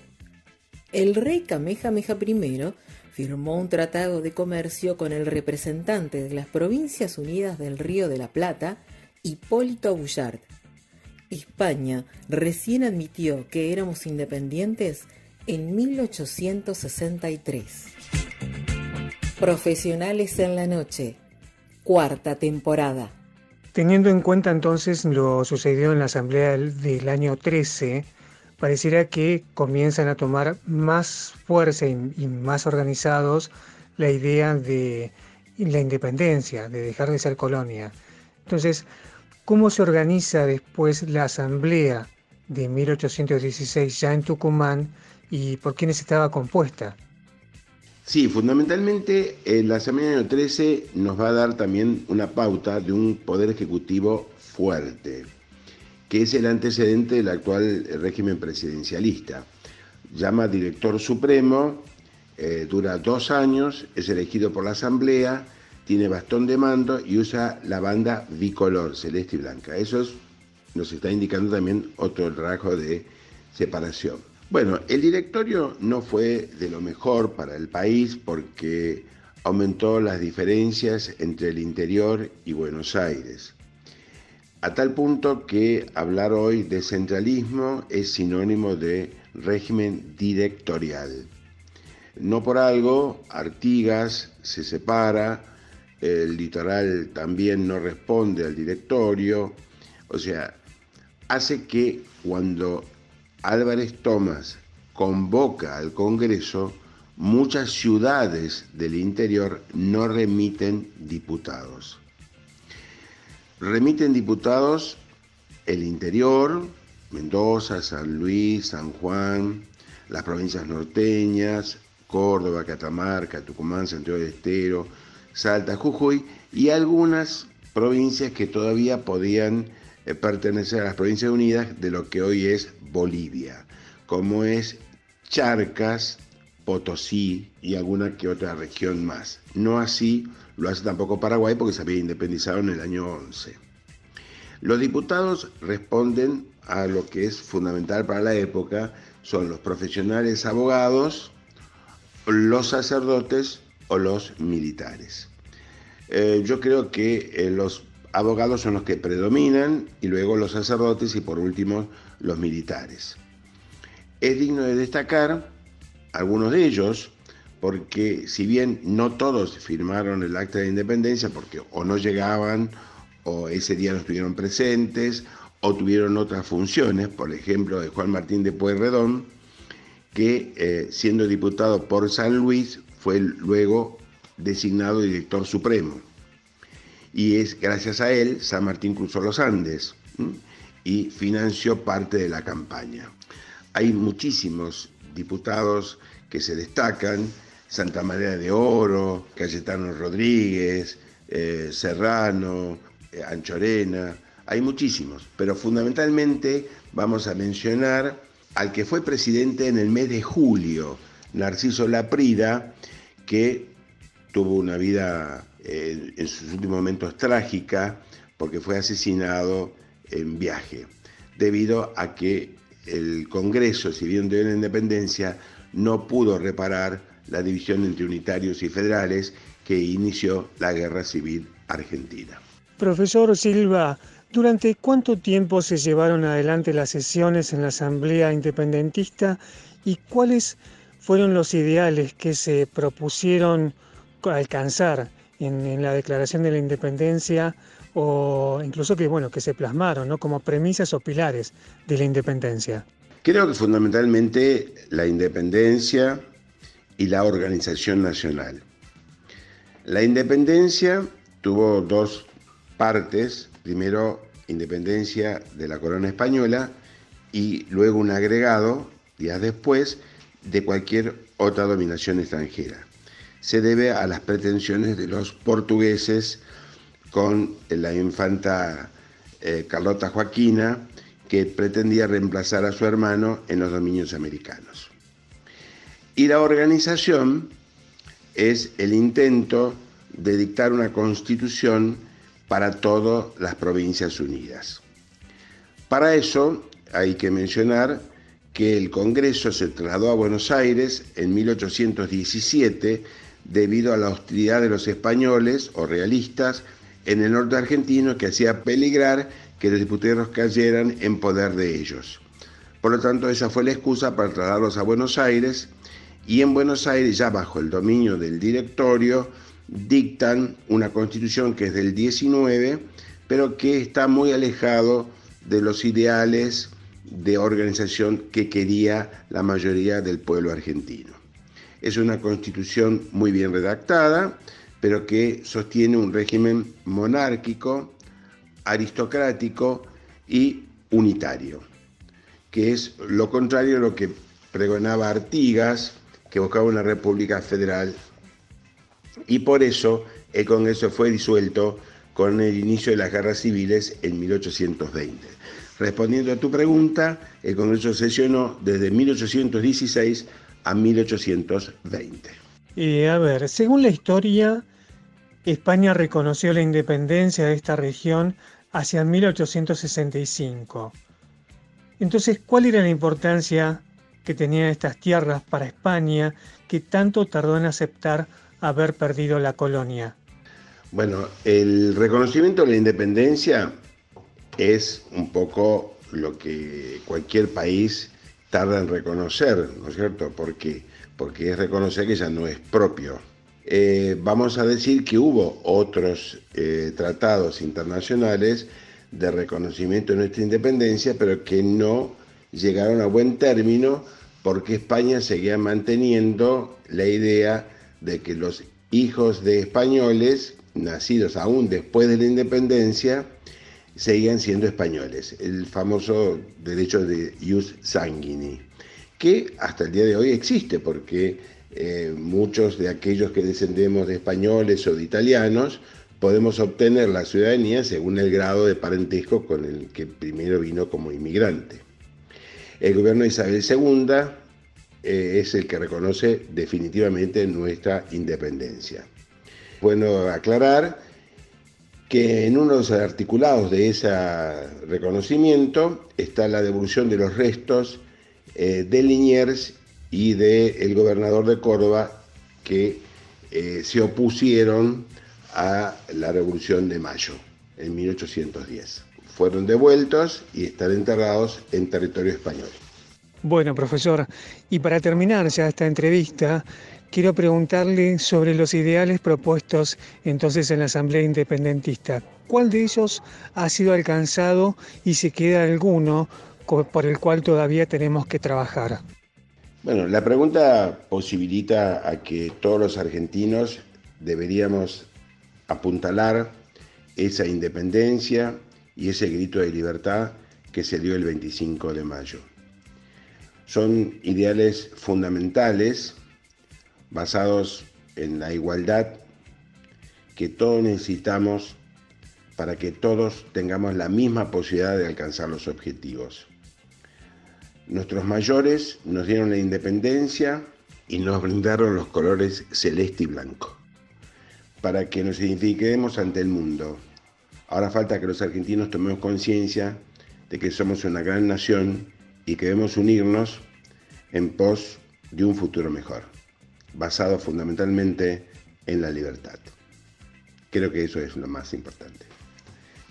El rey Kamehameha I firmó un tratado de comercio con el representante de las Provincias Unidas del Río de la Plata, Hipólito Bouillard. España recién admitió que éramos independientes en 1863. Profesionales en la noche, 4ª temporada. Teniendo en cuenta entonces lo sucedido en la Asamblea del año 13, pareciera que comienzan a tomar más fuerza y más organizados la idea de la independencia, de dejar de ser colonia. Entonces, ¿cómo se organiza después la Asamblea de 1816 ya en Tucumán y por quiénes estaba compuesta? Sí, fundamentalmente la Asamblea del año 13 nos va a dar también una pauta de un poder ejecutivo fuerte, que es el antecedente del actual régimen presidencialista. Llama director supremo, dura 2 años, es elegido por la Asamblea, tiene bastón de mando y usa la banda bicolor, celeste y blanca. Eso nos está indicando también otro rasgo de separación. Bueno, el directorio no fue de lo mejor para el país porque aumentó las diferencias entre el interior y Buenos Aires. A tal punto que hablar hoy de centralismo es sinónimo de régimen directorial. No por algo, Artigas se separa, el litoral también no responde al directorio, o sea, hace que cuando Álvarez Thomas convoca al Congreso, muchas ciudades del interior no remiten diputados. Remiten diputados el interior, Mendoza, San Luis, San Juan, las provincias norteñas, Córdoba, Catamarca, Tucumán, Santiago del Estero, Salta, Jujuy y algunas provincias que todavía podían pertenecer a las Provincias Unidas de lo que hoy es Bolivia, como es Charcas, Potosí y alguna que otra región más. No así lo hace tampoco Paraguay porque se había independizado en el año 11. Los diputados responden a lo que es fundamental para la época, son los profesionales abogados, los sacerdotes o los militares. Yo creo que los abogados son los que predominan y luego los sacerdotes y por último los militares. Es digno de destacar algunos de ellos porque si bien no todos firmaron el acta de independencia porque o no llegaban o ese día no estuvieron presentes o tuvieron otras funciones, por ejemplo de Juan Martín de Pueyrredón, que siendo diputado por San Luis fue luego designado director supremo. Y es gracias a él San Martín cruzó los Andes y financió parte de la campaña. Hay muchísimos diputados que se destacan, Santa María de Oro, Cayetano Rodríguez, Serrano, Anchorena, hay muchísimos, pero fundamentalmente vamos a mencionar al que fue presidente en el mes de julio, Narciso Laprida, que tuvo una vida en sus últimos momentos trágica porque fue asesinado en viaje, debido a que el Congreso, si bien dio la independencia, no pudo reparar la división entre unitarios y federales que inició la Guerra Civil Argentina. Profesor Silva, ¿durante cuánto tiempo se llevaron adelante las sesiones en la Asamblea Independentista y cuáles fueron los ideales que se propusieron alcanzar en la Declaración de la Independencia o incluso que se plasmaron, ¿no?, como premisas o pilares de la independencia? Creo que fundamentalmente la independencia y la organización nacional. La independencia tuvo 2 partes, primero independencia de la corona española y luego un agregado, días después, de cualquier otra dominación extranjera. Se debe a las pretensiones de los portugueses con la infanta Carlota Joaquina, que pretendía reemplazar a su hermano en los dominios americanos. Y la organización es el intento de dictar una constitución para todas las provincias unidas. Para eso hay que mencionar que el Congreso se trasladó a Buenos Aires en 1817 debido a la hostilidad de los españoles o realistas en el norte argentino que hacía peligrar que los diputados cayeran en poder de ellos. Por lo tanto, esa fue la excusa para trasladarlos a Buenos Aires y en Buenos Aires, ya bajo el dominio del directorio, dictan una constitución que es del 19, pero que está muy alejado de los ideales de organización que quería la mayoría del pueblo argentino. Es una constitución muy bien redactada, pero que sostiene un régimen monárquico, aristocrático y unitario, que es lo contrario a lo que pregonaba Artigas, que buscaba una república federal, y por eso el Congreso fue disuelto con el inicio de las guerras civiles en 1820. Respondiendo a tu pregunta, el Congreso sesionó desde 1816 a 1820. A ver, según la historia, España reconoció la independencia de esta región hacia 1865. Entonces, ¿cuál era la importancia que tenían estas tierras para España que tanto tardó en aceptar haber perdido la colonia? Bueno, el reconocimiento de la independencia es un poco lo que cualquier país tarda en reconocer, ¿no es cierto? ¿Por qué? Porque es reconocer que ya no es propio. Vamos a decir que hubo otros tratados internacionales de reconocimiento de nuestra independencia, pero que no llegaron a buen término porque España seguía manteniendo la idea de que los hijos de españoles, nacidos aún después de la independencia, seguían siendo españoles. El famoso derecho de ius sanguinis, que hasta el día de hoy existe, porque muchos de aquellos que descendemos de españoles o de italianos podemos obtener la ciudadanía según el grado de parentesco con el que primero vino como inmigrante. El gobierno de Isabel II es el que reconoce definitivamente nuestra independencia. Bueno, aclarar que en uno de los articulados de ese reconocimiento está la devolución de los restos de Liniers y del gobernador de Córdoba que se opusieron a la Revolución de Mayo en 1810. Fueron devueltos y están enterrados en territorio español. Bueno, profesor, y para terminar ya esta entrevista, quiero preguntarle sobre los ideales propuestos entonces en la Asamblea Independentista. ¿Cuál de ellos ha sido alcanzado y si queda alguno por el cual todavía tenemos que trabajar? Bueno, la pregunta posibilita a que todos los argentinos deberíamos apuntalar esa independencia y ese grito de libertad que se dio el 25 de mayo. Son ideales fundamentales basados en la igualdad que todos necesitamos para que todos tengamos la misma posibilidad de alcanzar los objetivos. Nuestros mayores nos dieron la independencia y nos brindaron los colores celeste y blanco para que nos identifiquemos ante el mundo. Ahora falta que los argentinos tomemos conciencia de que somos una gran nación y que debemos unirnos en pos de un futuro mejor, basado fundamentalmente en la libertad. Creo que eso es lo más importante.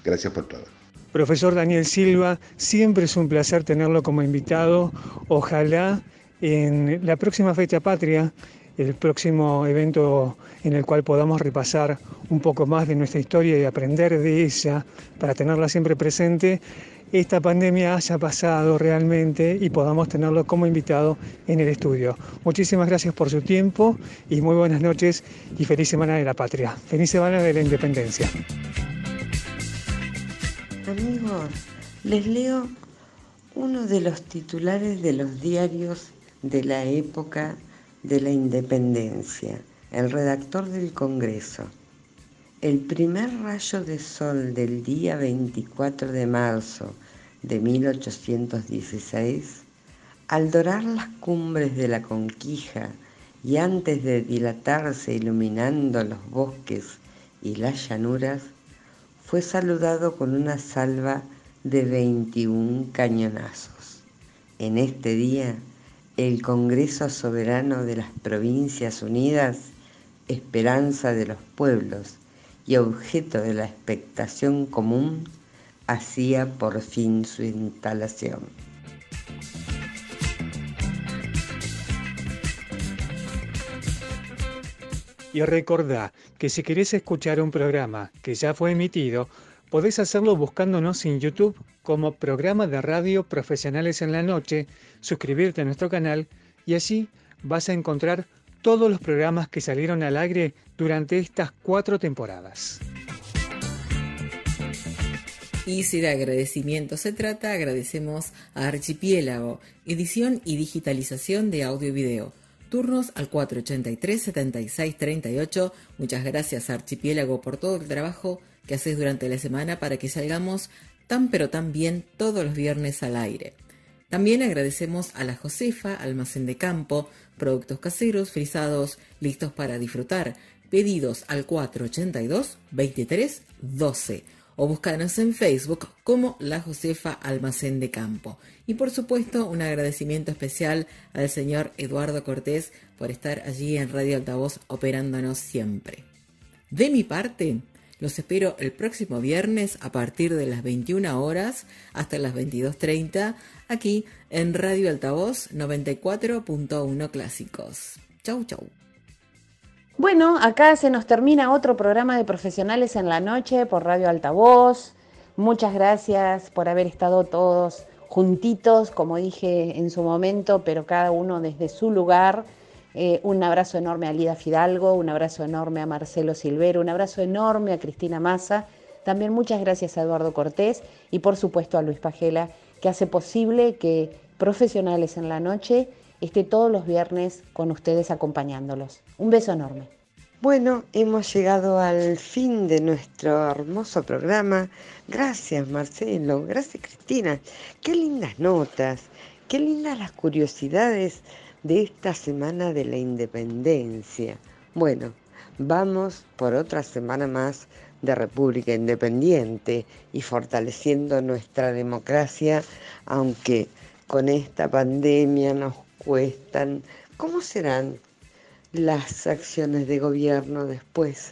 Gracias por todo. Profesor Daniel Silva, siempre es un placer tenerlo como invitado. Ojalá en la próxima fecha patria, el próximo evento en el cual podamos repasar un poco más de nuestra historia y aprender de ella para tenerla siempre presente, esta pandemia haya pasado realmente y podamos tenerlo como invitado en el estudio. Muchísimas gracias por su tiempo y muy buenas noches y feliz Semana de la Patria. Feliz Semana de la Independencia. Amigos, les leo uno de los titulares de los diarios de la época de la independencia, el redactor del Congreso. El primer rayo de sol del día 24 de marzo de 1816, al dorar las cumbres de la Conquija y antes de dilatarse iluminando los bosques y las llanuras, fue saludado con una salva de 21 cañonazos. En este día, el Congreso Soberano de las Provincias Unidas, esperanza de los pueblos y objeto de la expectación común, hacía por fin su instalación. Y recordá que si querés escuchar un programa que ya fue emitido, Podés hacerlo buscándonos en YouTube como Programa de Radio Profesionales en la Noche, suscribirte a nuestro canal y allí vas a encontrar todos los programas que salieron al aire durante estas 4 temporadas. Y si de agradecimiento se trata, agradecemos a Archipiélago, edición y digitalización de audio y video. Turnos al 483-7638. Muchas gracias, Archipiélago, por todo el trabajo que haces durante la semana para que salgamos tan pero tan bien todos los viernes al aire. También agradecemos a La Josefa, Almacén de Campo, productos caseros, frisados, listos para disfrutar. Pedidos al 482-2312 o búscanos en Facebook como La Josefa Almacén de Campo. Y por supuesto, un agradecimiento especial al señor Eduardo Cortés por estar allí en Radio Altavoz operándonos siempre. De mi parte, los espero el próximo viernes a partir de las 21 horas hasta las 22:30 aquí en Radio Altavoz 94.1 Clásicos. Chau, chau. Bueno, acá se nos termina otro programa de Profesionales en la Noche por Radio Altavoz. Muchas gracias por haber estado todos juntitos, como dije en su momento, pero cada uno desde su lugar. Un abrazo enorme a Lida Fidalgo, un abrazo enorme a Marcelo Silvero, un abrazo enorme a Cristina Massa. También muchas gracias a Eduardo Cortés y por supuesto a Luis Pagela, que hace posible que Profesionales en la Noche esté todos los viernes con ustedes acompañándolos. Un beso enorme. Bueno, hemos llegado al fin de nuestro hermoso programa. Gracias, Marcelo. Gracias, Cristina. Qué lindas notas, qué lindas las curiosidades de esta semana de la independencia. Bueno, vamos por otra semana más de República Independiente y fortaleciendo nuestra democracia, aunque con esta pandemia nos cuestan. ¿Cómo serán las acciones de gobierno después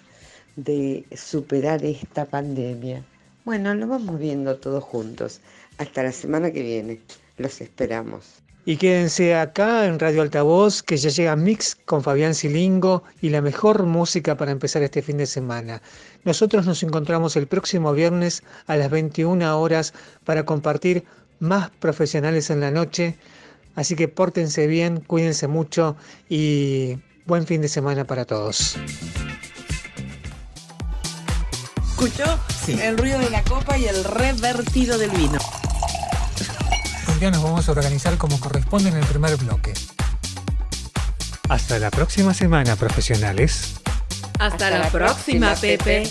de superar esta pandemia? Bueno, lo vamos viendo todos juntos. Hasta la semana que viene. Los esperamos. Y quédense acá en Radio Altavoz, que ya llega Mix con Fabián Silingo y la mejor música para empezar este fin de semana. Nosotros nos encontramos el próximo viernes a las 21 horas para compartir más Profesionales en la Noche. Así que pórtense bien, cuídense mucho y buen fin de semana para todos. ¿Escuchó? Sí. El ruido de la copa y el revertido del vino. Un día nos vamos a organizar como corresponde en el primer bloque. Hasta la próxima semana, profesionales. Hasta la próxima, Pepe.